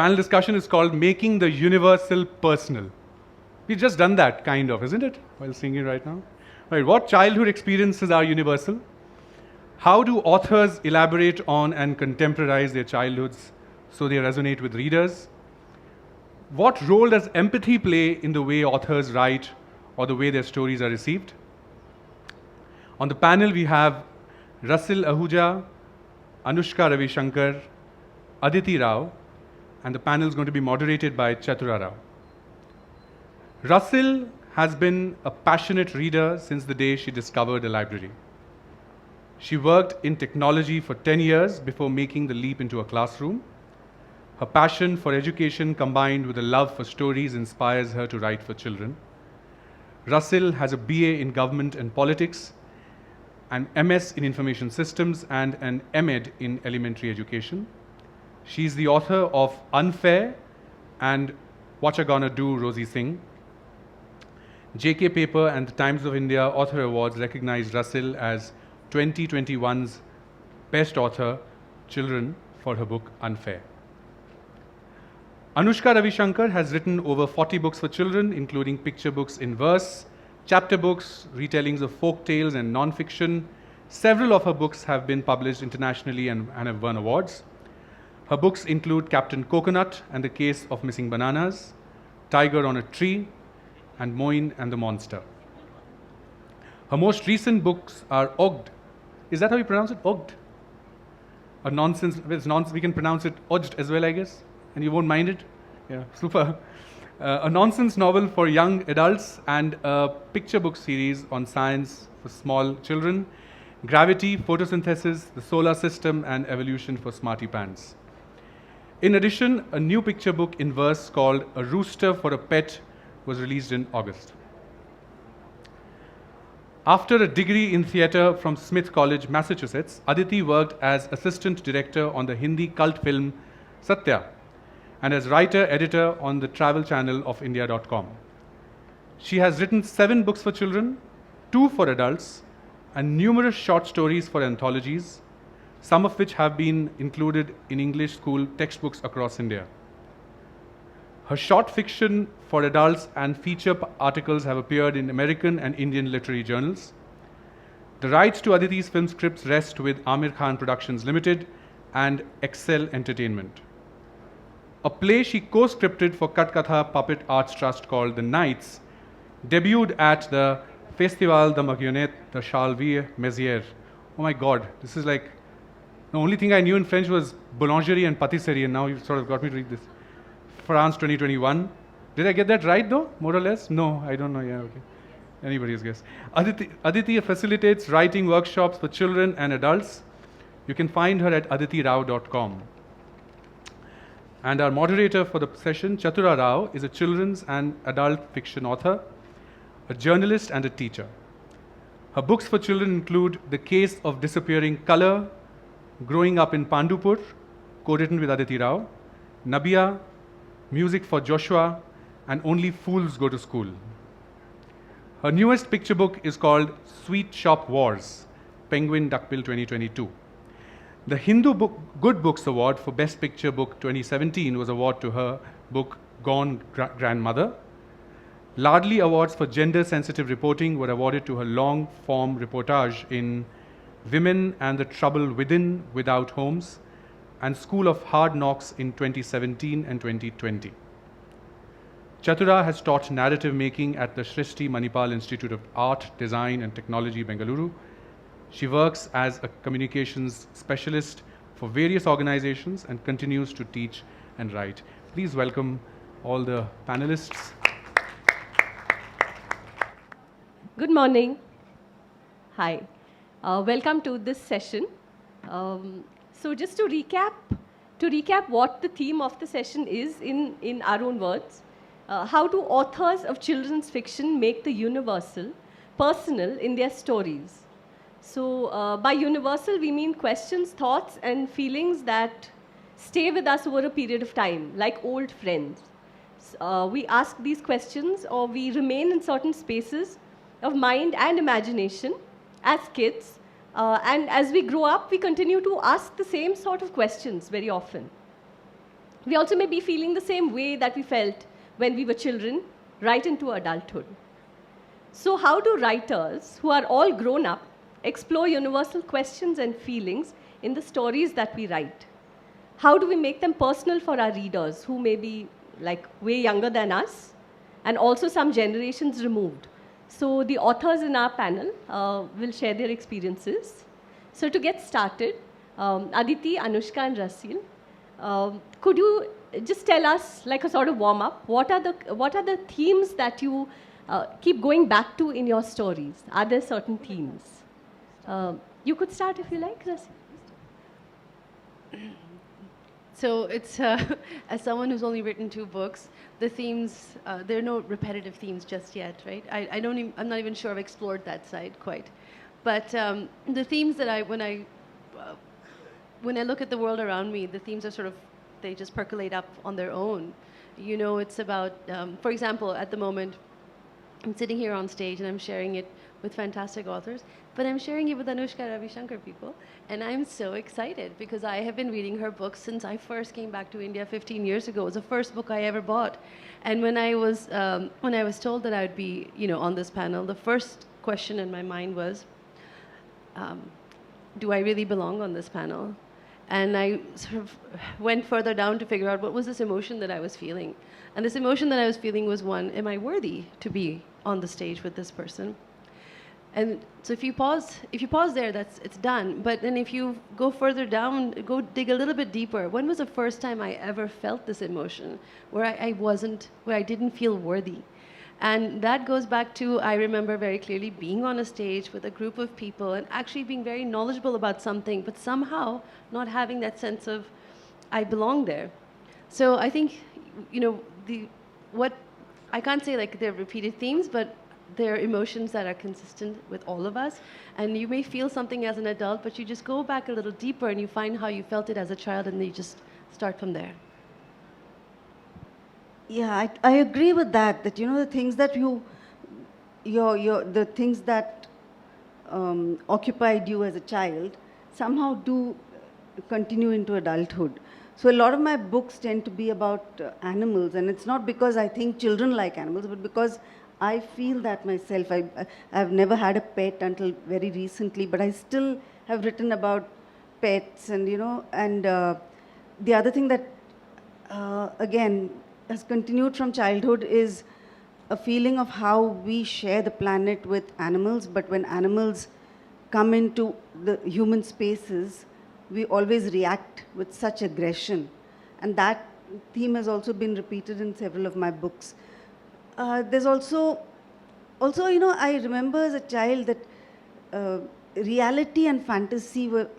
panel discussion is called Making the Universal Personal. We've just done that, kind of, isn't it? While singing right now. Right, what childhood experiences are universal? How do authors elaborate on and contemporize their childhoods so they resonate with readers? What role does empathy play in the way authors write or the way their stories are received? On the panel, we have Rasil Ahuja, Anushka Ravishankar, Adithi Rao, and the panel is going to be moderated by Chatura Rao. Rasil has been a passionate reader since the day she discovered a library. She worked in technology for 10 years before making the leap into a classroom. Her passion for education combined with a love for stories inspires her to write for children. Rasil has a BA in Government and Politics, an MS in Information Systems, and an MEd in Elementary Education. She is the author of Unfair and What Ya Gonna Do, Rosie Singh. JK Paper and the Times of India Author Awards recognized Rasil as 2021's Best Author, Children, for her book Unfair. Anushka Ravishankar has written over 40 books for children, including picture books in verse, chapter books, retellings of folk tales and non-fiction. Several of her books have been published internationally and have won awards. Her books include Captain Coconut and the Case of Missing Bananas, Tiger on a Tree, and Moin and the Monster. Her most recent books are Ogd. Is that how you pronounce it? Ogd? A nonsense, we can pronounce it Ogd as well, I guess. And you won't mind it? Yeah, super. A nonsense novel for young adults and a picture book series on science for small children, Gravity, Photosynthesis, the Solar System, and Evolution for Smarty Pants. In addition, a new picture book in verse called A Rooster for a Pet was released in August. After a degree in theatre from Smith College, Massachusetts, Adithi worked as assistant director on the Hindi cult film Satya and as writer-editor on the travel channel of India.com. She has written 7 books for children, 2 for adults, and numerous short stories for anthologies, some of which have been included in English school textbooks across India. Her short fiction for adults and feature articles have appeared in American and Indian literary journals. The rights to Adithi's film scripts rest with Amir Khan Productions Limited and Excel Entertainment. A play she co-scripted for Katkatha Puppet Arts Trust called The Knights debuted at the Festival de Marionnettes de Charleville Mézières. Oh my God, this is like, the only thing I knew in French was boulangerie and pâtisserie, and now you've sort of got me to read this. France 2021. Did I get that right though, more or less? No, I don't know, yeah, okay. Anybody's guess. Adithi facilitates writing workshops for children and adults. You can find her at adithirao.com. And our moderator for the session, Chatura Rao, is a children's and adult fiction author, a journalist and a teacher. Her books for children include The Case of Disappearing Color, Growing Up in Pandupur, co-written with Adithi Rao, Nabia, Music for Joshua, and Only Fools Go to School. Her newest picture book is called Sweet Shop Wars, Penguin Duckbill 2022. The Hindu Good Books Award for Best Picture Book 2017 was awarded to her book Gone Grandmother. Lardley Awards for Gender-Sensitive Reporting were awarded to her long-form reportage in Women and the Trouble Within, Without Homes, and School of Hard Knocks in 2017 and 2020. Chatura has taught narrative making at the Shrishti Manipal Institute of Art, Design and Technology, Bengaluru. She works as a communications specialist for various organizations and continues to teach and write. Please welcome all the panelists. Good morning. Hi. Welcome to this session. So just to recap what the theme of the session is in our own words, how do authors of children's fiction make the universal personal in their stories? So by universal, we mean questions, thoughts, and feelings that stay with us over a period of time, like old friends. We ask these questions, or we remain in certain spaces of mind and imagination as kids. And as we grow up, we continue to ask the same sort of questions very often. We also may be feeling the same way that we felt when we were children, right into adulthood. So, how do writers, who are all grown up, explore universal questions and feelings in the stories that we write? How do we make them personal for our readers, who may be like way younger than us, and also some generations removed? So, the authors in our panel will share their experiences. So, to get started, Adithi, Anushka, and Rasil, could you just tell us, like a sort of warm up, what are the themes that you keep going back to in your stories? Are there certain themes? You could start if you like, Rasil. So it's, as someone who's only written 2 books, the themes, there are no repetitive themes just yet, right? I'm not even sure I've explored that side quite. But the themes that when I look at the world around me, the themes are sort of, they just percolate up on their own. You know, it's about, for example, at the moment, I'm sitting here on stage and I'm sharing it with fantastic authors, but I'm sharing it with Anushka Ravishankar people, and I'm so excited because I have been reading her books since I first came back to India 15 years ago. It was the first book I ever bought, and when I was told that I would be, on this panel, the first question in my mind was, do I really belong on this panel? And I sort of went further down to figure out what was this emotion that I was feeling. And this emotion that I was feeling was one, am I worthy to be on the stage with this person? And so if you pause there, it's done. But then if you go further down, go dig a little bit deeper. When was the first time I ever felt this emotion where I didn't feel worthy? And that goes back to, I remember very clearly being on a stage with a group of people and actually being very knowledgeable about something, but somehow not having that sense of, I belong there. So I think, I can't say like they're repeated themes, but they're emotions that are consistent with all of us. And you may feel something as an adult, but you just go back a little deeper and you find how you felt it as a child, and then you just start from there. Yeah, I agree with that. That the things that the things that occupied you as a child somehow do continue into adulthood. So a lot of my books tend to be about animals, and it's not because I think children like animals, but because I feel that myself. I've never had a pet until very recently, but I still have written about pets, and the other thing that again has continued from childhood is a feeling of how we share the planet with animals, but when animals come into the human spaces, we always react with such aggression. And that theme has also been repeated in several of my books. There's also, I remember as a child that reality and fantasy there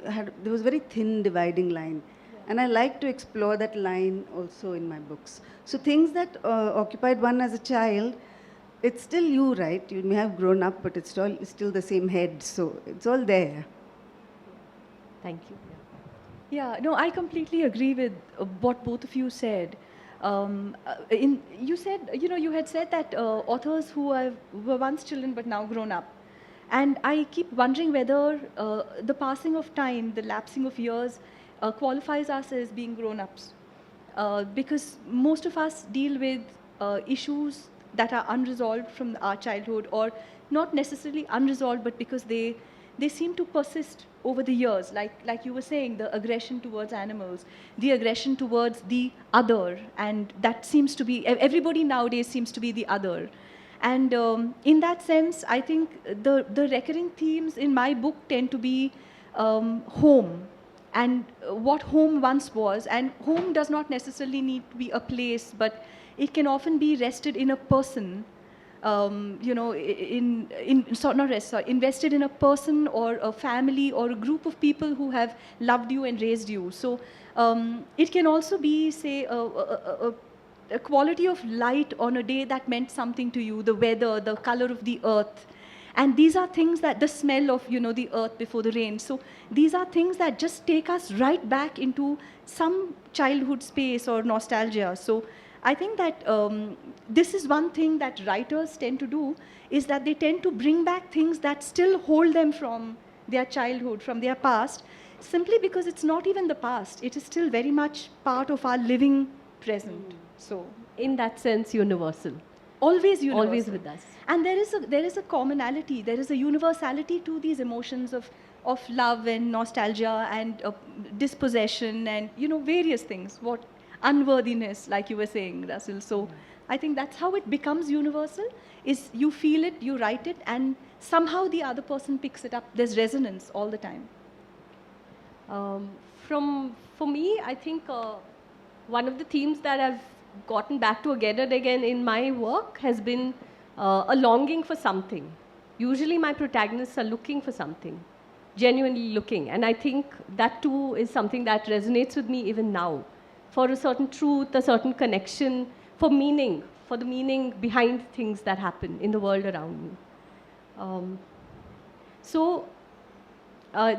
was a very thin dividing line. And I like to explore that line also in my books. So things that occupied one as a child, it's still you, right? You may have grown up, but it's still the same head. So it's all there. Thank you. Yeah, no, I completely agree with what both of you said. You had said that authors who were once children but now grown up. And I keep wondering whether the passing of time, the lapsing of years, qualifies us as being grown-ups. Because most of us deal with issues that are unresolved from our childhood, or not necessarily unresolved, but because they seem to persist over the years. Like you were saying, the aggression towards animals, the aggression towards the other, and that seems to be, everybody nowadays seems to be the other. And in that sense, I think the recurring themes in my book tend to be home, and what home once was. And home does not necessarily need to be a place, but it can often be rested in a person, invested in a person or a family or a group of people who have loved you and raised you. So it can also be, say, a quality of light on a day that meant something to you, the weather, the color of the earth. And these are things that, the smell of, the earth before the rain. So these are things that just take us right back into some childhood space or nostalgia. So I think that this is one thing that writers tend to do, is that they tend to bring back things that still hold them from their childhood, from their past, simply because it's not even the past. It is still very much part of our living present. So In that sense, universal. always universal. Always with us. And there is a commonality, there is a universality to these emotions of love and nostalgia and dispossession and various things. What unworthiness, like you were saying, Rasil. So I think that's how it becomes universal. Is you feel it, you write it, and somehow the other person picks it up. There's resonance all the time. For me, I think one of the themes that I've gotten back to again and again in my work has been a longing for something. Usually my protagonists are looking for something, genuinely looking. And I think that too is something that resonates with me even now. For a certain truth, a certain connection, for meaning, for the meaning behind things that happen in the world around me.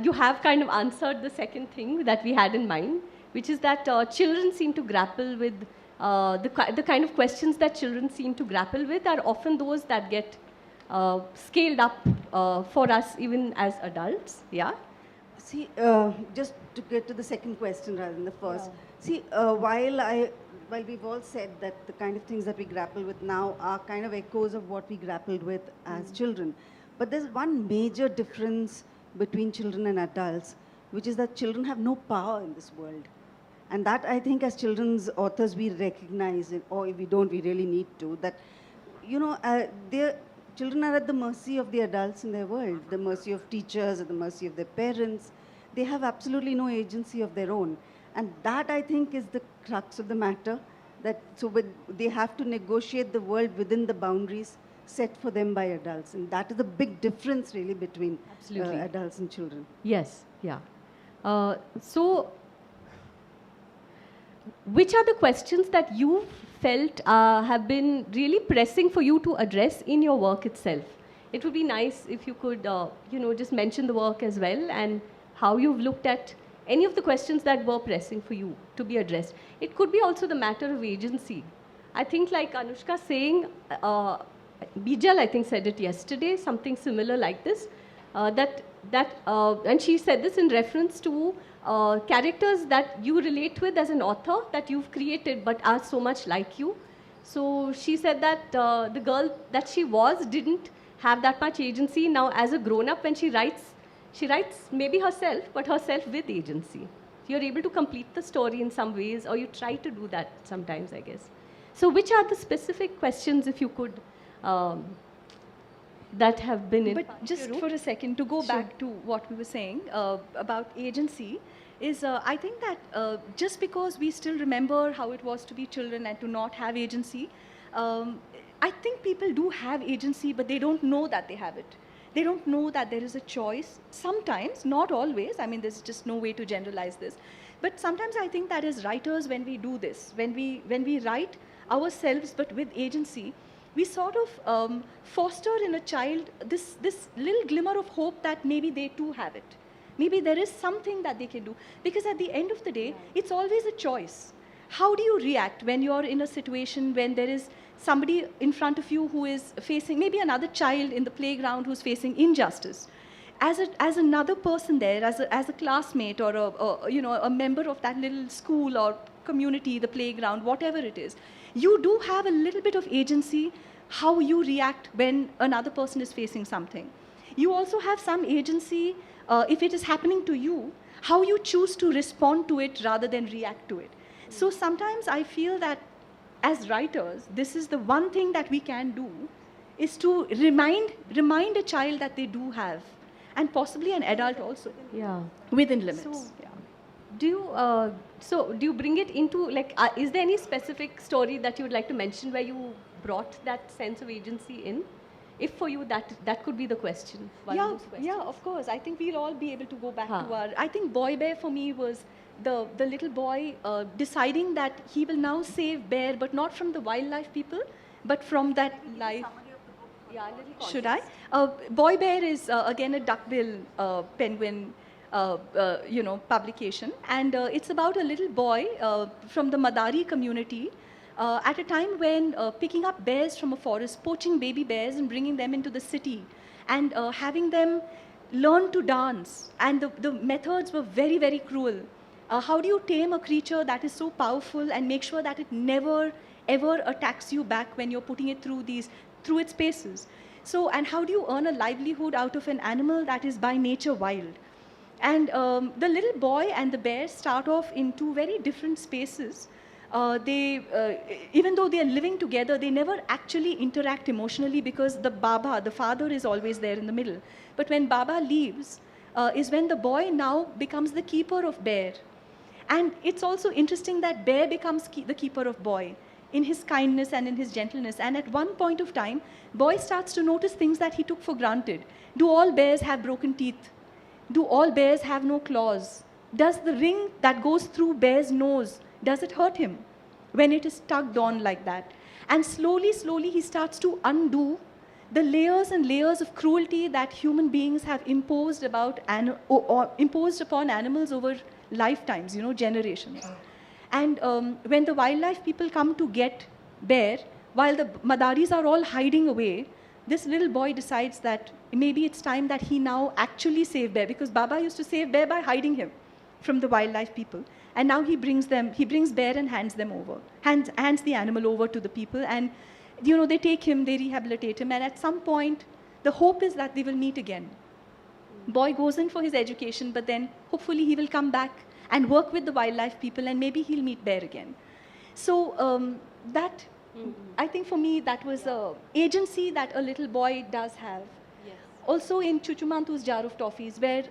You have kind of answered the second thing that we had in mind, which is that children seem to grapple with the kind of questions that children seem to grapple with are often those that get scaled up for us even as adults. Yeah. See, just to get to the second question rather than the first. See, while we've all said that the kind of things that we grapple with now are kind of echoes of what we grappled with as children, but there's one major difference between children and adults, which is that children have no power in this world. And that, I think, as children's authors, we recognize it, or if we don't, we really need to, that, children are at the mercy of the adults in their world, the mercy of teachers, at the mercy of their parents. They have absolutely no agency of their own. And that, I think, is the crux of the matter, they have to negotiate the world within the boundaries set for them by adults. And that is the big difference, really, between adults and children. Yes, yeah. Which are the questions that you felt have been really pressing for you to address in your work itself? It would be nice if you could, just mention the work as well and how you've looked at any of the questions that were pressing for you to be addressed. It could be also the matter of agency. I think like Anushka saying, Bijal, I think, said it yesterday, something similar like this, and she said this in reference to characters that you relate with as an author that you've created but are so much like you. So she said that the girl that she was didn't have that much agency. Now as a grown-up, when she writes maybe herself, but herself with agency. You're able to complete the story in some ways, or you try to do that sometimes, I guess. So which are the specific questions, if you could, that have been in? But just for a second, to go back to what we were saying about agency, is I think that just because we still remember how it was to be children and to not have agency, I think people do have agency, but they don't know that they have it. They don't know that there is a choice. Sometimes, not always. I mean, there's just no way to generalize this. But sometimes I think that as writers, when we do this, when we write ourselves but with agency, we sort of foster in a child this little glimmer of hope that maybe they too have it. Maybe there is something that they can do. Because at the end of the day, it's always a choice. How do you react when you're in a situation when there is somebody in front of you who is facing, maybe another child in the playground who's facing injustice? As another person there, as a classmate or a member of that little school or community, the playground, whatever it is, you do have a little bit of agency how you react when another person is facing something. You also have some agency if it is happening to you, how you choose to respond to it rather than react to it. So sometimes I feel that as writers, this is the one thing that we can do, is to remind a child that they do have, and possibly an adult also. Yeah. Within limits. So, do you bring it into, like, is there any specific story that you would like to mention where you brought that sense of agency in? If for you that could be the question. Yeah, of course. I think we'll all be able to go back to our. I think Boy Bear for me was the little boy deciding that he will now save bear, but not from the wildlife people, but from that life. Yeah, a little Should I? Boy Bear is again a duckbill penguin. Publication, and it's about a little boy from the Madari community at a time when picking up bears from a forest, poaching baby bears and bringing them into the city, and having them learn to dance. And the methods were very, very cruel. How do you tame a creature that is so powerful and make sure that it never ever attacks you back when you're putting it through its paces? So, and how do you earn a livelihood out of an animal that is by nature wild? And the little boy and the bear start off in two very different spaces. Even though they are living together, they never actually interact emotionally because the Baba, the father, is always there in the middle. But when Baba leaves, is when the boy now becomes the keeper of bear. And it's also interesting that bear becomes the keeper of boy in his kindness and in his gentleness. And at one point of time, boy starts to notice things that he took for granted. Do all bears have broken teeth? Do all bears have no claws? Does the ring that goes through bear's nose, does it hurt him when it is tugged on like that? And slowly, slowly, he starts to undo the layers and layers of cruelty that human beings have imposed or imposed upon animals over lifetimes, generations. And when the wildlife people come to get bear, while the Madaris are all hiding away, this little boy decides that maybe it's time that he now actually save bear, because Baba used to save bear by hiding him from the wildlife people. And now he brings bear and hands the animal over to the people. And, they take him, they rehabilitate him. And at some point, the hope is that they will meet again. Boy goes in for his education, but then hopefully he will come back and work with the wildlife people, and maybe he'll meet bear again. So I think for me, that was a agency that a little boy does have. Yes. Also in Chuchumantu's Jar of Toffees, where,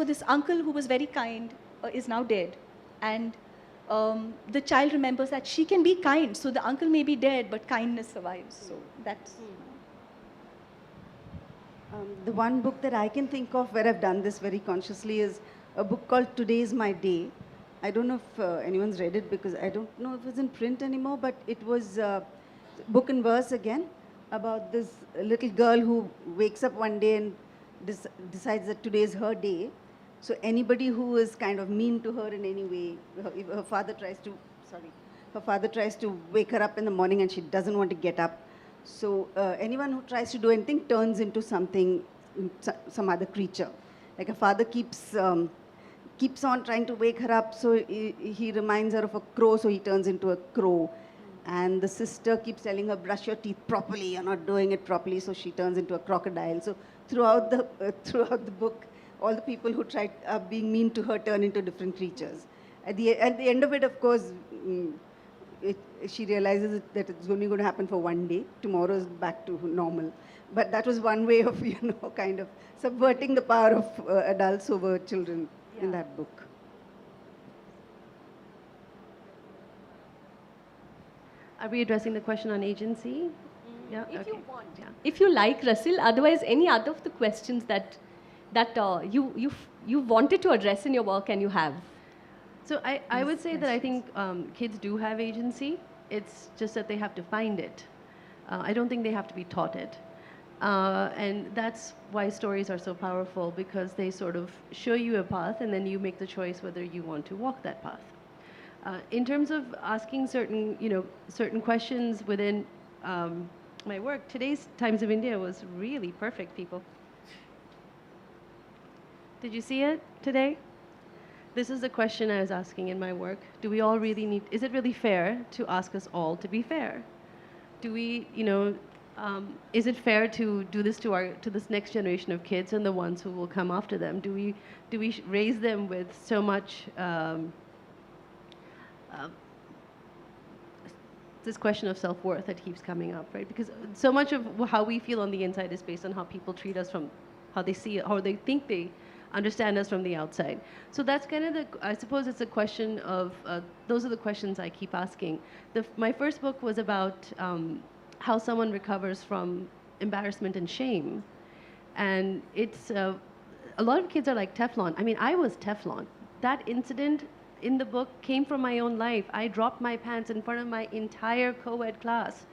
this uncle who was very kind is now dead. And the child remembers that she can be kind. So the uncle may be dead, but kindness survives. So that's... The one book that I can think of where I've done this very consciously is a book called Today's My Day. I don't know if anyone's read it because I don't know if it's in print anymore, but it was book and verse again about this little girl who wakes up one day and decides that today is her day. So anybody who is kind of mean to her in any way, her father tries to wake her up in the morning and she doesn't want to get up. So anyone who tries to do anything turns into something, some other creature. Like a father keeps on trying to wake her up, so he reminds her of a crow, so he turns into a crow. And the sister keeps telling her, brush your teeth properly, you're not doing it properly, so she turns into a crocodile. So throughout the book, all the people who tried being mean to her turn into different creatures. At the end of it, of course, she realizes that it's only going to happen for one day. Tomorrow is back to normal. But that was one way of, kind of subverting the power of adults over children in that book. Are we addressing the question on agency? Yeah. If okay. you want. Yeah. If you like, Rasil, otherwise any other of the questions that you wanted to address in your work and you have. So I would say that I think kids do have agency. It's just that they have to find it. I don't think they have to be taught it. And that's why stories are so powerful, because they sort of show you a path and then you make the choice whether you want to walk that path. In terms of asking certain questions within my work, today's Times of India was really perfect, people. Did you see it today? This is the question I was asking in my work. Do we all really need, is it really fair to ask us all to be fair? Do we, is it fair to do this to this next generation of kids and the ones who will come after them? Do we raise them with so much, this question of self-worth that keeps coming up, right? Because so much of how we feel on the inside is based on how people treat us from how they see it, how they think they understand us from the outside. So that's kind of I suppose it's a question of, those are the questions I keep asking. My first book was about how someone recovers from embarrassment and shame. And it's, a lot of kids are like Teflon. I mean, I was Teflon. That incident in the book came from my own life. I dropped my pants in front of my entire co-ed class.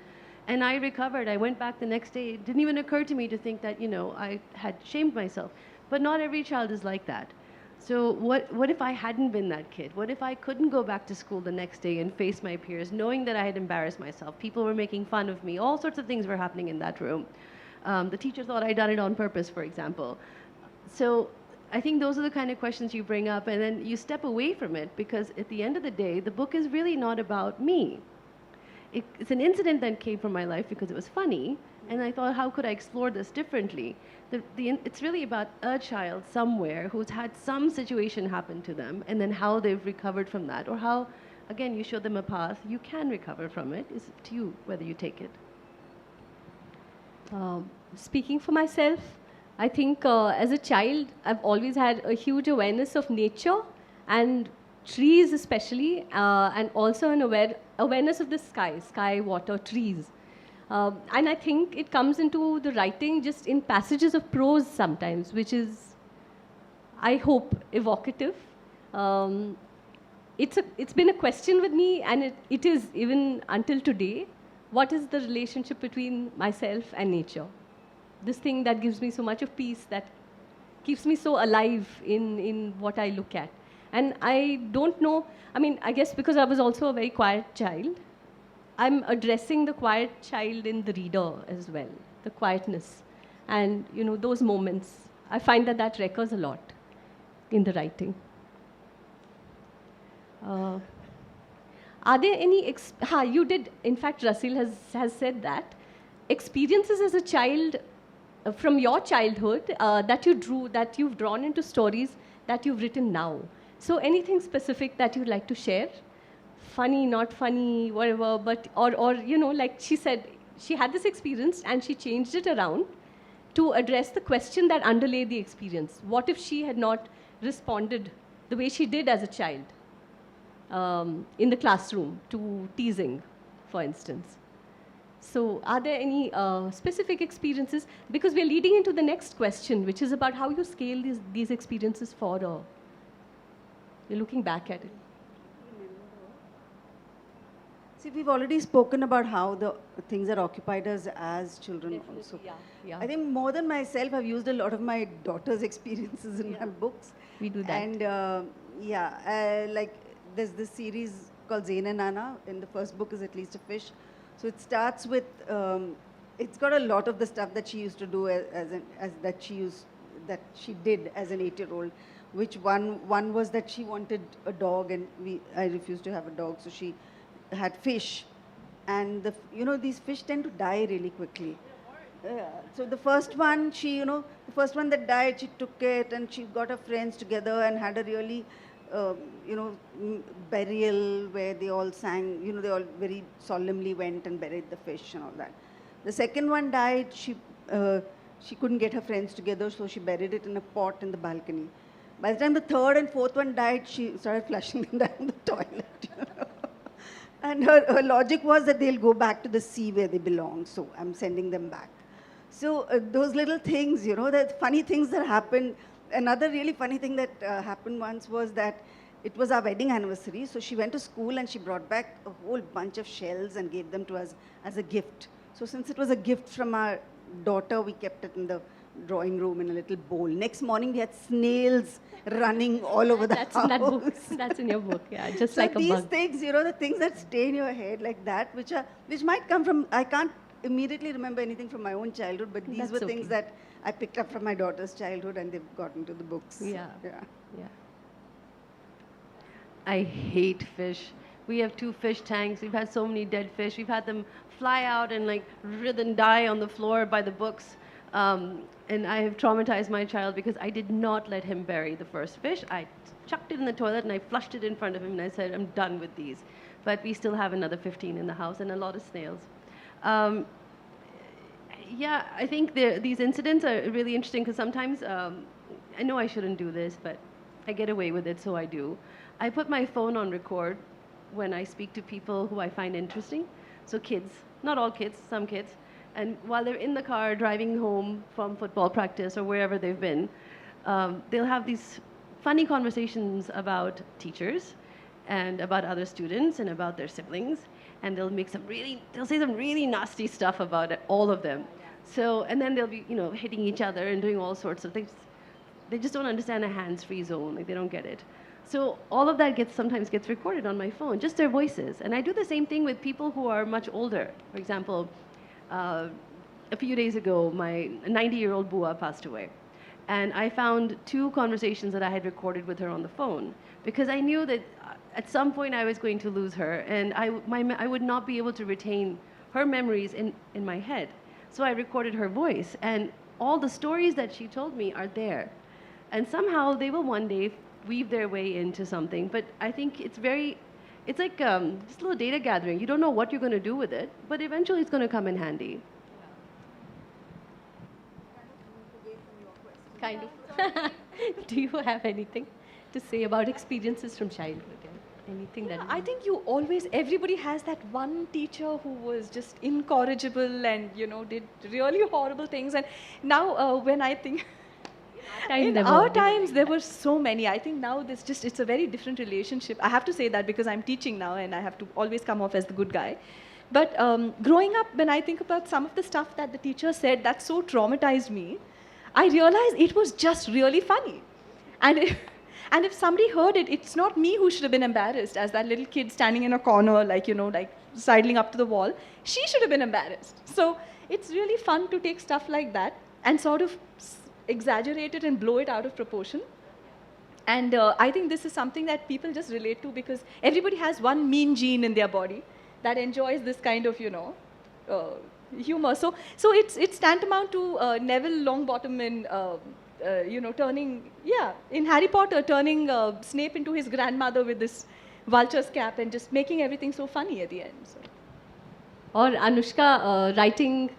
And I recovered. I went back the next day. It didn't even occur to me to think that, I had shamed myself. But not every child is like that. So what if I hadn't been that kid? What if I couldn't go back to school the next day and face my peers, knowing that I had embarrassed myself? People were making fun of me. All sorts of things were happening in that room. The teacher thought I'd done it on purpose, for example. So I think those are the kind of questions you bring up, and then you step away from it because at the end of the day, the book is really not about me. It's an incident that came from my life because it was funny, and I thought, how could I explore this differently? It's really about a child somewhere who's had some situation happen to them, and then how they've recovered from that, or how, again, you show them a path, you can recover from it. It's up to you whether you take it. Speaking for myself, I think as a child, I've always had a huge awareness of nature and trees especially, and also an awareness of the sky, water, trees. And I think it comes into the writing just in passages of prose sometimes, which is, I hope, evocative. It's been a question with me, and it is even until today. What is the relationship between myself and nature? This thing that gives me so much of peace, that keeps me so alive in what I look at. And I don't know, I mean, I guess because I was also a very quiet child, I'm addressing the quiet child in the reader as well, the quietness. And, you know, those moments, I find that recurs a lot in the writing. Are there any, you did, in fact, Rasil has said that, experiences as a child from your childhood that you've drawn into stories that you've written now. So anything specific that you'd like to share? Funny, not funny, whatever, but, or you know, like she said, she had this experience and she changed it around to address the question that underlay the experience. What if she had not responded the way she did as a child in the classroom to teasing, for instance? So are there any specific experiences? Because we're leading into the next question, which is about how you scale these experiences forward. You're looking back at it. See, we've already spoken about how the things that occupied us as children also. Yeah. I think more than myself, I've used a lot of my daughter's experiences in my books. We do that. And like there's this series called Zain and Nana. In the first book is At Least a Fish. So it starts with, it's got a lot of the stuff that she used to do that she did as an 8-year-old. Which one was that she wanted a dog, and I refused to have a dog, so she had fish, and these fish tend to die really quickly. So the first one, the first one that died, she took it and she got her friends together and had a really burial where they all sang, they all very solemnly went and buried the fish and all that. The second one died, she couldn't get her friends together, so she buried it in a pot in the balcony. By the time the third and fourth one died, she started flushing them down the toilet. And her logic was that they'll go back to the sea where they belong, so I'm sending them back. So those little things, the funny things that happened. Another really funny thing that happened once was that it was our wedding anniversary, so she went to school and she brought back a whole bunch of shells and gave them to us as a gift. So since it was a gift from our daughter, we kept it in the drawing room in a little bowl. Next morning, we had snails running all over the house. That's in that book. That's in your book, yeah, just so like a bug. So these things, the things that stay in your head like that, which might come from, I can't immediately remember anything from my own childhood, but these were things that I picked up from my daughter's childhood and they've gotten to the books. Yeah. I hate fish. We have 2 fish tanks. We've had so many dead fish. We've had them fly out and writhe and die on the floor by the books. And I have traumatized my child because I did not let him bury the first fish. I chucked it in the toilet and I flushed it in front of him and I said, I'm done with these. But we still have another 15 in the house and a lot of snails. Yeah, I think these incidents are really interesting because sometimes I know I shouldn't do this, but I get away with it, so I do. I put my phone on record when I speak to people who I find interesting. So kids, not all kids, some kids. And while they're in the car driving home from football practice or wherever they've been, they'll have these funny conversations about teachers and about other students and about their siblings. And they'll say some really nasty stuff about all of them. So, and then they'll be, hitting each other and doing all sorts of things. They just don't understand a hands-free zone. They don't get it. So all of that sometimes gets recorded on my phone, just their voices. And I do the same thing with people who are much older. For example, a few days ago, my 90-year-old Bua passed away. And I found 2 conversations that I had recorded with her on the phone because I knew that at some point I was going to lose her and I would not be able to retain her memories in my head. So I recorded her voice, and all the stories that she told me are there. And somehow they will one day weave their way into something. But I think it's like just a little data gathering. You don't know what you're going to do with it, but eventually it's going to come in handy. Kind of. Do you have anything to say about experiences from childhood? Anything that I think everybody has that one teacher who was just incorrigible and, did really horrible things. And now when I think, in our times, there were so many. I think now it's a very different relationship. I have to say that because I'm teaching now and I have to always come off as the good guy. But growing up, when I think about some of the stuff that the teacher said that so traumatized me, I realized it was just really funny. And if somebody heard it, it's not me who should have been embarrassed as that little kid standing in a corner, like sidling up to the wall. She should have been embarrassed. So it's really fun to take stuff like that and sort of exaggerate it and blow it out of proportion. And I think this is something that people just relate to because everybody has one mean gene in their body that enjoys this kind of, humor. So it's tantamount to Neville Longbottom in in Harry Potter, turning Snape into his grandmother with this vulture's cap and just making everything so funny at the end. So. Or Anushka writing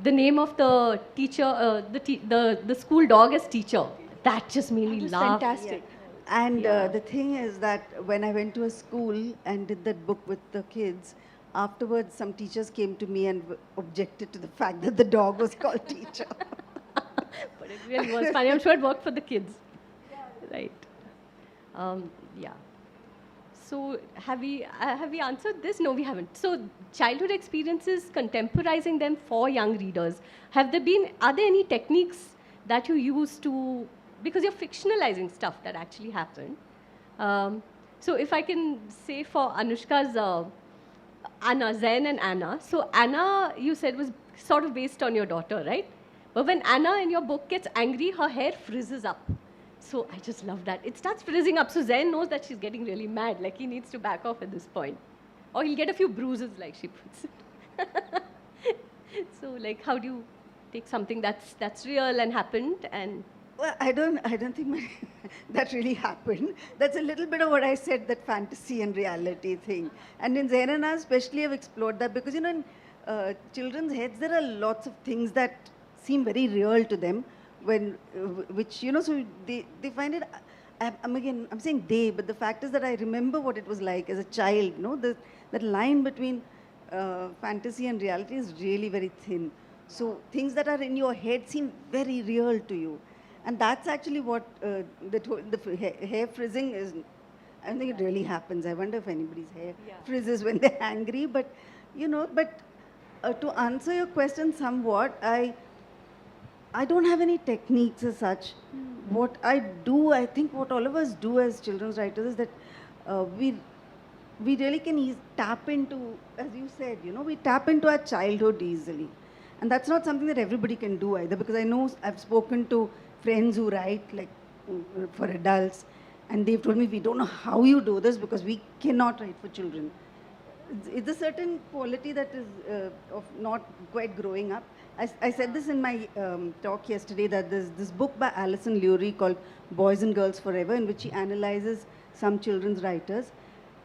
the name of the teacher, the school dog as teacher. That just made me laugh. Fantastic. Yeah. And the thing is that when I went to a school and did that book with the kids, afterwards some teachers came to me and objected to the fact that the dog was called teacher. But it really was funny. I'm sure it worked for the kids. Right. Yeah. So have we answered this? No, we haven't. So childhood experiences, contemporizing them for young readers. Are there any techniques that you use to, because you're fictionalizing stuff that actually happened. So if I can say for Anushka's Anna, Zen and Anna. So Anna, you said, was sort of based on your daughter, right? But when Anna in your book gets angry, her hair frizzes up. So I just love that. It starts frizzing up. So Zen knows that she's getting really mad, like he needs to back off at this point. Or he'll get a few bruises, like she puts it. So like, how do you take something that's real and happened and... Well, I don't think that really happened. That's a little bit of what I said, that fantasy and reality thing. And in Zen and I especially, I've explored that because, in children's heads, there are lots of things that seem very real to them, which so they find it. I'm saying they, but the fact is that I remember what it was like as a child. That line between fantasy and reality is really very thin. So things that are in your head seem very real to you, and that's actually what the hair frizzing is. I don't think it really happens. I wonder if anybody's hair frizzes when they're angry, but to answer your question somewhat, I don't have any techniques as such. What I do, I think what all of us do as children's writers is that we really can tap into, as you said, we tap into our childhood easily. And that's not something that everybody can do either, because I know I've spoken to friends who write like for adults, and they've told me, we don't know how you do this because we cannot write for children. It's a certain quality that is of not quite growing up. I said this in my talk yesterday, that there's this book by Alison Lurie called Boys and Girls Forever, in which she analyzes some children's writers.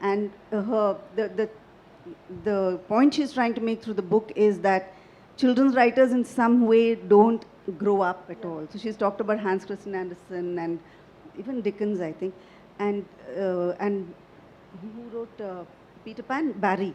And the point she's trying to make through the book is that children's writers in some way don't grow up at all. So she's talked about Hans Christian Andersen and even Dickens, I think. And who wrote Peter Pan? Barry.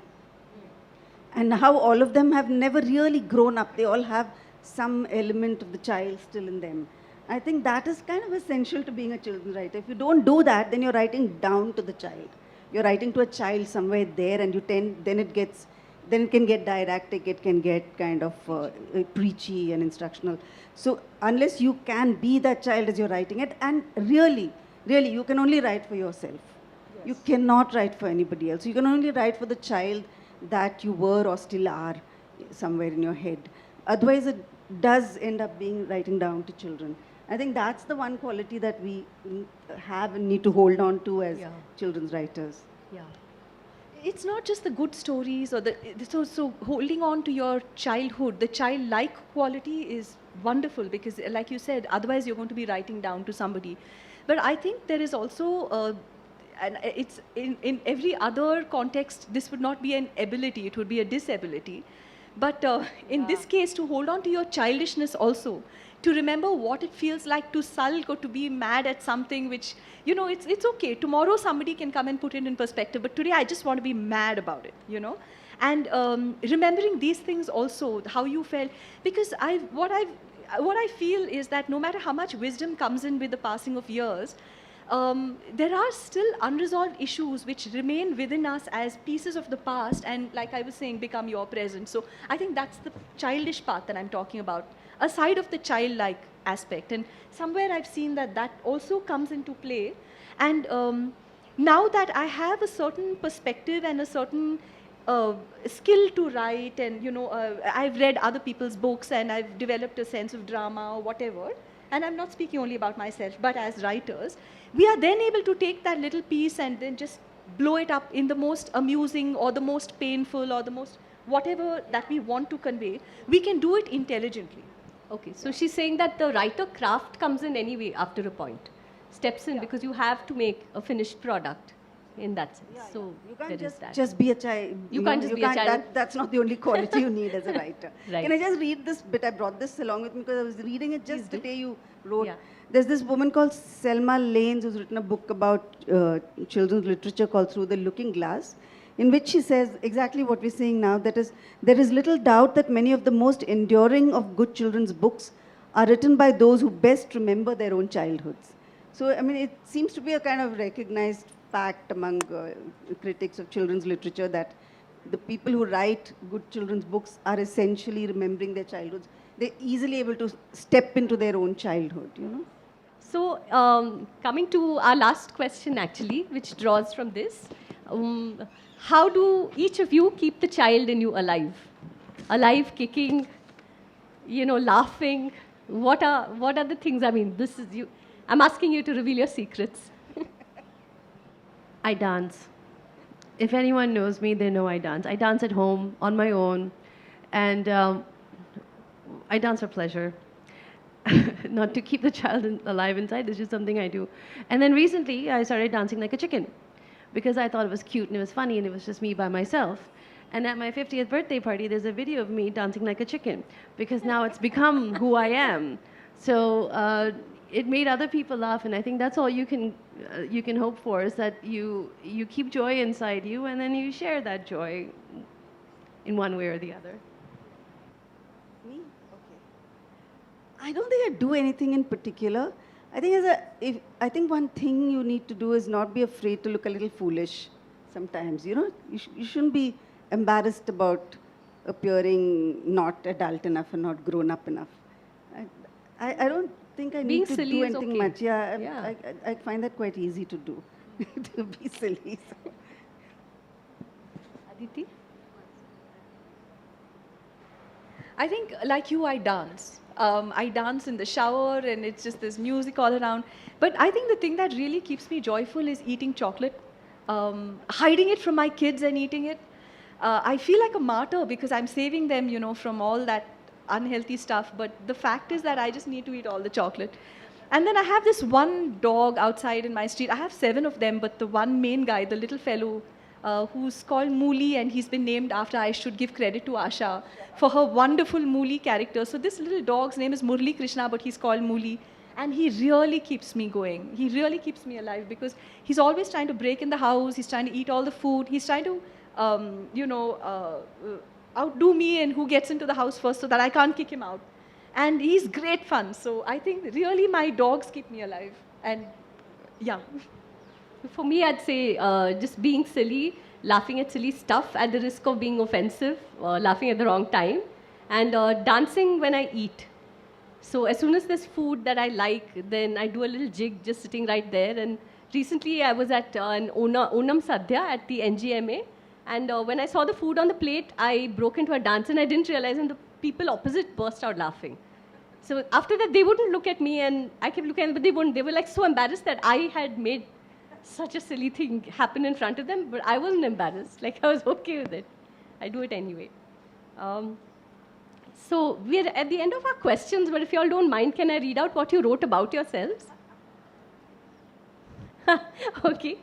And how all of them have never really grown up. They all have some element of the child still in them. I think that is kind of essential to being a children's writer. If you don't do that, then you're writing down to the child. You're writing to a child somewhere there, and then it can get didactic, it can get kind of preachy and instructional. So unless you can be that child as you're writing it, and really, you can only write for yourself. Yes. You cannot write for anybody else. You can only write for the child that you were or still are somewhere in your head. Otherwise, it does end up being writing down to children. I think that's the one quality that we have and need to hold on to as Yeah. children's writers. Yeah. It's not just the good stories or so holding on to your childhood, the childlike quality is wonderful because, like you said, otherwise you're going to be writing down to somebody. But I think there is also, and it's in every other context, this would not be an ability, it would be a disability. But in this case, to hold on to your childishness also, to remember what it feels like to sulk or to be mad at something which, it's okay. Tomorrow somebody can come and put it in perspective, but today I just want to be mad about it. And remembering these things also, how you felt, because what I feel is that no matter how much wisdom comes in with the passing of years, there are still unresolved issues which remain within us as pieces of the past and, like I was saying, become your present. So I think that's the childish part that I'm talking about, aside of the childlike aspect. And somewhere I've seen that also comes into play. And now that I have a certain perspective and a certain skill to write, and I've read other people's books and I've developed a sense of drama or whatever, and I'm not speaking only about myself, but as writers, we are then able to take that little piece and then just blow it up in the most amusing or the most painful or the most whatever that we want to convey. We can do it intelligently. Okay, so she's saying that the writer craft comes in anyway after a point, steps in, because you have to make a finished product in that sense. So You there can't is that. just be a child. You can't just be a child. That's not the only quality you need as a writer. Right. Can I just read this bit? I brought this along with me because I was reading it just Please the do. day you wrote. Yeah. There's this woman called Selma Lanes who's written a book about children's literature called Through the Looking Glass, in which she says exactly what we're saying now. That is, there is little doubt that many of the most enduring of good children's books are written by those who best remember their own childhoods. So, I mean, it seems to be a kind of recognized fact among critics of children's literature that the people who write good children's books are essentially remembering their childhoods. They're easily able to step into their own childhood. So coming to our last question actually, which draws from this, how do each of you keep the child in you alive? Alive, kicking, laughing? What are the things? I mean, this is you. I'm asking you to reveal your secrets. I dance. If anyone knows me, they know I dance. I dance at home on my own, and I dance for pleasure. Not to keep the child alive inside. It's just something I do. And then recently, I started dancing like a chicken because I thought it was cute and it was funny and it was just me by myself. And at my 50th birthday party, there's a video of me dancing like a chicken because now it's become who I am. So it made other people laugh, and I think that's all you can hope for, is that you keep joy inside you and then you share that joy in one way or the other. Me? Okay. I don't think I do anything in particular. I think I think one thing you need to do is not be afraid to look a little foolish sometimes. You shouldn't be embarrassed about appearing not adult enough and not grown up enough. I don't think I Being need to silly do is anything okay. much. Yeah, Yeah. I find that quite easy to do, to be silly. So. Adithi? I think, like you, I dance. I dance in the shower, and it's just this music all around. But I think the thing that really keeps me joyful is eating chocolate, hiding it from my kids and eating it. I feel like a martyr because I'm saving them, from all that unhealthy stuff. But the fact is that I just need to eat all the chocolate. And then I have this one dog outside in my street. I have 7 of them, but the one main guy, the little fellow, who's called Mooli, and he's been named after, I should give credit to Asha for her wonderful Mooli character. So this little dog's name is Murli Krishna, but he's called Mooli. And he really keeps me going. He really keeps me alive because he's always trying to break in the house. He's trying to eat all the food. He's trying to, outdo me and who gets into the house first so that I can't kick him out. And he's great fun. So I think really my dogs keep me alive. And yeah. For me, I'd say just being silly, laughing at silly stuff at the risk of being offensive, laughing at the wrong time, and dancing when I eat. So as soon as there's food that I like, then I do a little jig just sitting right there. And recently I was at an Onam Sadhya at the NGMA. And when I saw the food on the plate, I broke into a dance and I didn't realize, and the people opposite burst out laughing. So after that, they wouldn't look at me, and I kept looking at them, but they wouldn't. They were like so embarrassed that I had made such a silly thing happen in front of them, but I wasn't embarrassed. Like, I was okay with it. I do it anyway. So we're at the end of our questions, but if you all don't mind, can I read out what you wrote about yourselves? Okay.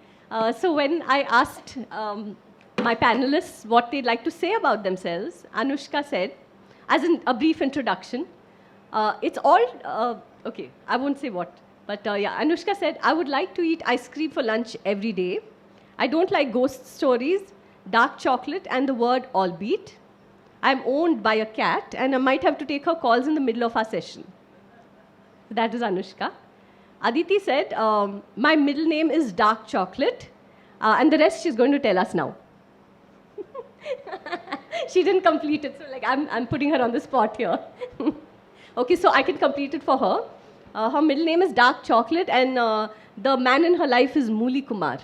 So when I asked my panelists what they'd like to say about themselves, Anushka said, as a brief introduction, it's all, okay, I won't say what, but yeah, Anushka said, I would like to eat ice cream for lunch every day. I don't like ghost stories, dark chocolate, and the word albeit. I'm owned by a cat, and I might have to take her calls in the middle of our session. That is Anushka. Adithi said, my middle name is dark chocolate, and the rest she's going to tell us now. She didn't complete it, so like I'm putting her on the spot here. Okay, so I can complete it for her. Her middle name is dark chocolate, and the man in her life is Muli Kumar.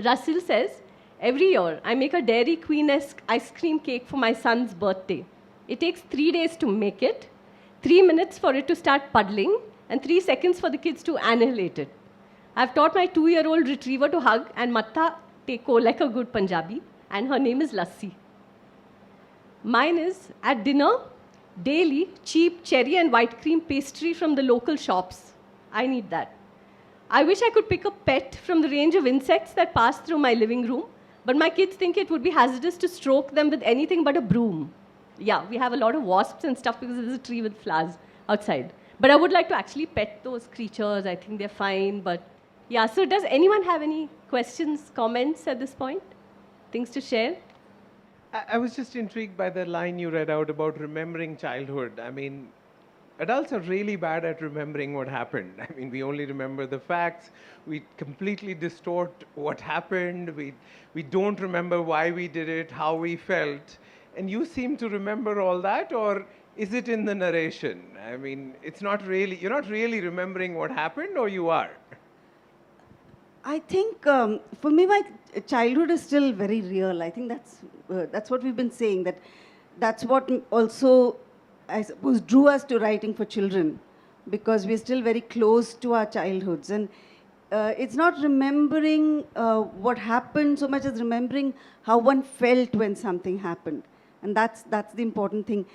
Rasil says, every year I make a Dairy Queen-esque ice cream cake for my son's birthday. It takes 3 days to make it, 3 minutes for it to start puddling, and 3 seconds for the kids to annihilate it. I've taught my 2-year-old retriever to hug and matta teko like a good Punjabi, and her name is Lassi. Mine is, at dinner, daily, cheap cherry and white cream pastry from the local shops. I need that. I wish I could pick a pet from the range of insects that pass through my living room, but my kids think it would be hazardous to stroke them with anything but a broom. Yeah, we have a lot of wasps and stuff because there's a tree with flowers outside. But I would like to actually pet those creatures. I think they're fine, but yeah. So does anyone have any questions, comments at this point? Things to share? I was just intrigued by the line you read out about remembering childhood. I mean, adults are really bad at remembering what happened. I mean, we only remember the facts. We completely distort what happened. We don't remember why we did it, how we felt. And you seem to remember all that, or is it in the narration? I mean, it's not really, you're not really remembering what happened, or you are? I think for me, my childhood is still very real. I think that's what we've been saying. That's what also, I suppose, drew us to writing for children, because we're still very close to our childhoods. And it's not remembering what happened so much as remembering how one felt when something happened. And that's the important thing.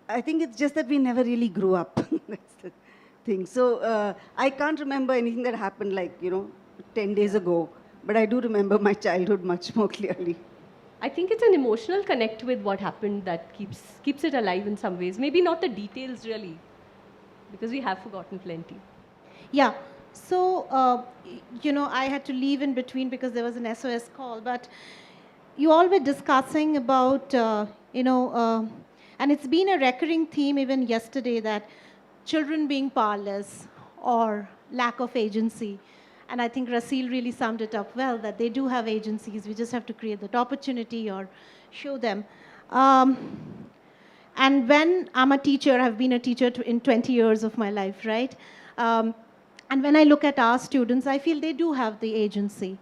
I think it's just that we never really grew up. That's the thing. So I can't remember anything that happened 10 days ago, but I do remember my childhood much more clearly. I think it's an emotional connect with what happened that keeps it alive in some ways. Maybe not the details really, because we have forgotten plenty. Yeah. So, I had to leave in between because there was an SOS call, but you all were discussing about, and it's been a recurring theme even yesterday, that children being powerless or lack of agency. And I think Rasil really summed it up well, that they do have agencies. We just have to create that opportunity or show them. And when I'm a teacher, I've been a teacher in 20 years of my life, right? And when I look at our students, I feel they do have the agency.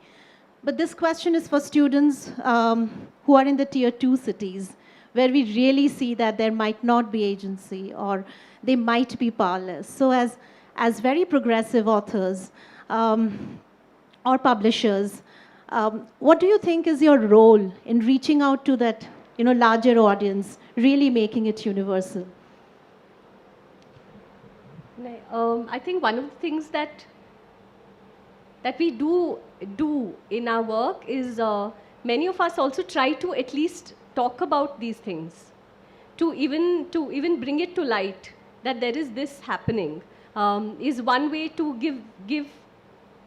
But this question is for students who are in the tier 2 cities, where we really see that there might not be agency or they might be powerless. So as very progressive authors, or publishers, what do you think is your role in reaching out to that larger audience, really making it universal? I think one of the things that we do in our work is many of us also try to at least talk about these things, to even bring it to light that there is this happening, is one way to give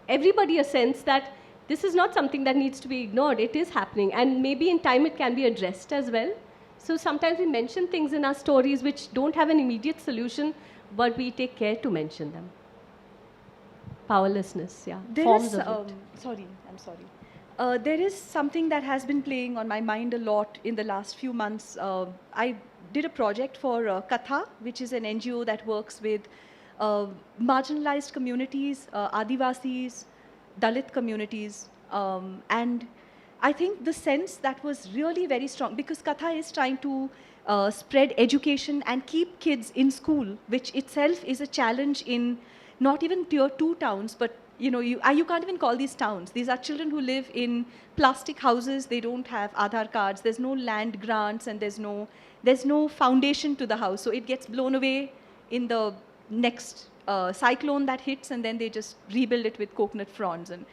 everybody a sense that this is not something that needs to be ignored. It is happening, and maybe in time it can be addressed as well. So sometimes we mention things in our stories which don't have an immediate solution, but we take care to mention them. Powerlessness, yeah. There is something that has been playing on my mind a lot in the last few months. I did a project for Katha, which is an NGO that works with marginalized communities, Adivasis, Dalit communities, and I think the sense that was really very strong, because Katha is trying to spread education and keep kids in school, which itself is a challenge in not even tier 2 towns, but you can't even call these towns. These are children who live in plastic houses. They don't have Aadhaar cards. There's no land grants, and there's no foundation to the house. So it gets blown away in the next cyclone that hits, and then they just rebuild it with coconut fronds. And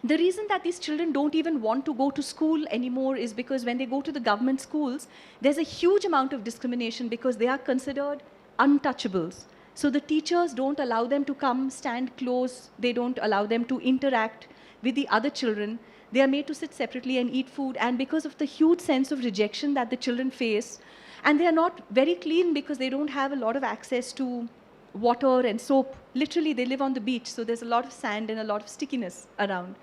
the reason that these children don't even want to go to school anymore is because when they go to the government schools, there's a huge amount of discrimination because they are considered untouchables. So the teachers don't allow them to come, stand close. They don't allow them to interact with the other children. They are made to sit separately and eat food. And because of the huge sense of rejection that the children face, and they are not very clean because they don't have a lot of access to water and soap. Literally, they live on the beach, so there's a lot of sand and a lot of stickiness around.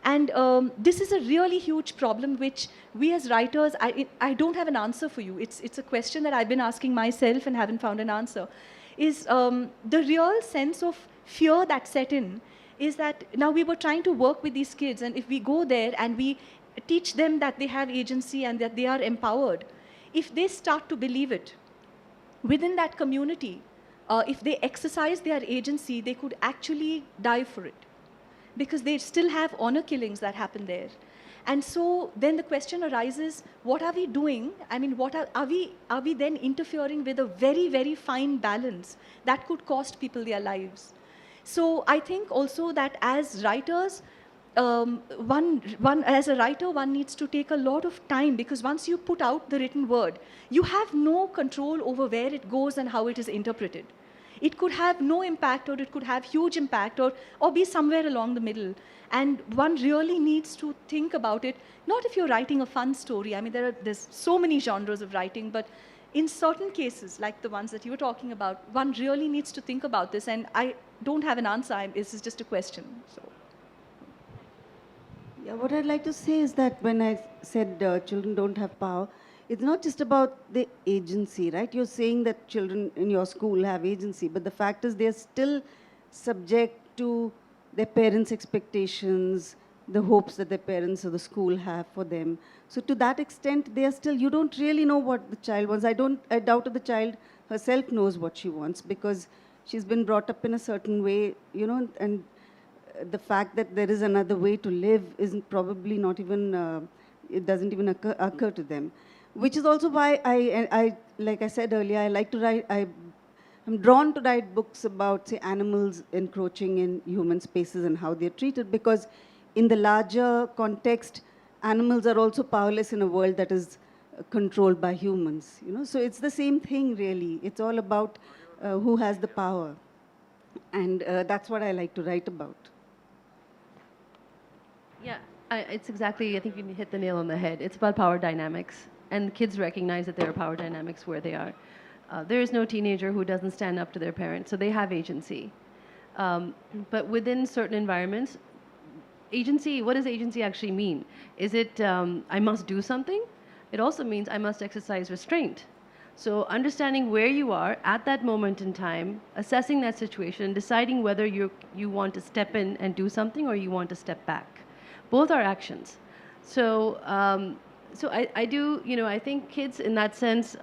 And this is a really huge problem which we as writers, I don't have an answer for you. It's a question that I've been asking myself and haven't found an answer. Is the real sense of fear that set in is that now we were trying to work with these kids, and if we go there and we teach them that they have agency and that they are empowered, if they start to believe it within that community, if they exercise their agency, they could actually die for it, because they still have honor killings that happen there. And so then the question arises, what are we doing? I mean, are we then interfering with a very, very fine balance that could cost people their lives? So I think also that as writers, as a writer, one needs to take a lot of time, because once you put out the written word, you have no control over where it goes and how it is interpreted. It could have no impact, or it could have huge impact, or be somewhere along the middle. And one really needs to think about it, not if you're writing a fun story. I mean, there's so many genres of writing, but in certain cases, like the ones that you were talking about, one really needs to think about this. And I don't have an answer. This is just a question. So. Yeah, what I'd like to say is that when I said children don't have power, it's not just about the agency, right? You're saying that children in your school have agency, but the fact is they're still subject to their parents' expectations, the hopes that their parents or the school have for them. So to that extent, they are still, you don't really know what the child wants. I doubt if the child herself knows what she wants, because she's been brought up in a certain way, and the fact that there is another way to live isn't probably not even, it doesn't even occur to them. Which is also why I like I said earlier, I like to write, I'm drawn to write books about, say, animals encroaching in human spaces and how they're treated, because in the larger context, animals are also powerless in a world that is controlled by humans. So it's the same thing, really. It's all about who has the power. And that's what I like to write about. Yeah, it's exactly, I think you hit the nail on the head. It's about power dynamics. And kids recognize that there are power dynamics where they are. There is no teenager who doesn't stand up to their parents, so they have agency. But within certain environments, agency, what does agency actually mean? Is it I must do something? It also means I must exercise restraint. So understanding where you are at that moment in time, assessing that situation, deciding whether you want to step in and do something or you want to step back. Both are actions. So I do, I think kids in that sense,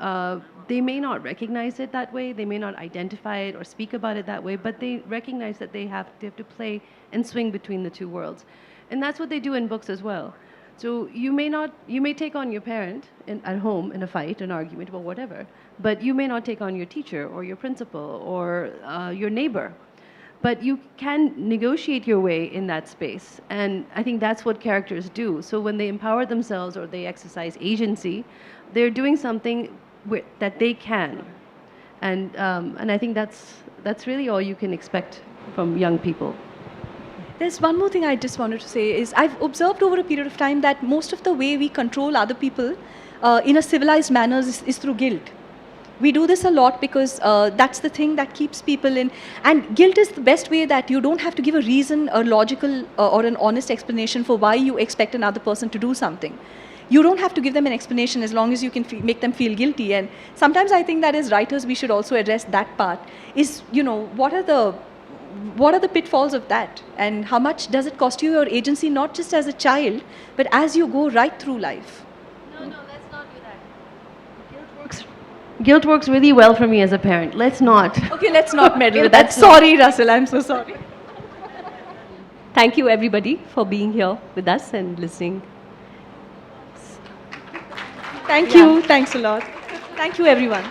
they may not recognize it that way, they may not identify it or speak about it that way, but they recognize that they have to play and swing between the two worlds. And that's what they do in books as well. So you may take on your parent at home in a fight, an argument, or whatever, but you may not take on your teacher or your principal or your neighbor. But you can negotiate your way in that space. And I think that's what characters do. So when they empower themselves or they exercise agency, they're doing something that they can. And I think that's really all you can expect from young people. There's one more thing I just wanted to say is I've observed over a period of time that most of the way we control other people in a civilized manner is through guilt. We do this a lot because that's the thing that keeps people in. And guilt is the best way that you don't have to give a reason, a logical or an honest explanation for why you expect another person to do something. You don't have to give them an explanation as long as you can make them feel guilty. And sometimes I think that as writers we should also address that part. Is, what are the pitfalls of that? And how much does it cost you your agency, not just as a child, but as you go right through life? No, let's not do that. Guilt works really well for me as a parent. Let's not. Okay, let's not meddle with that. Sorry, Rasil, I'm so sorry. Thank you, everybody, for being here with us and listening. Thank you. Thanks a lot. Thank you, everyone.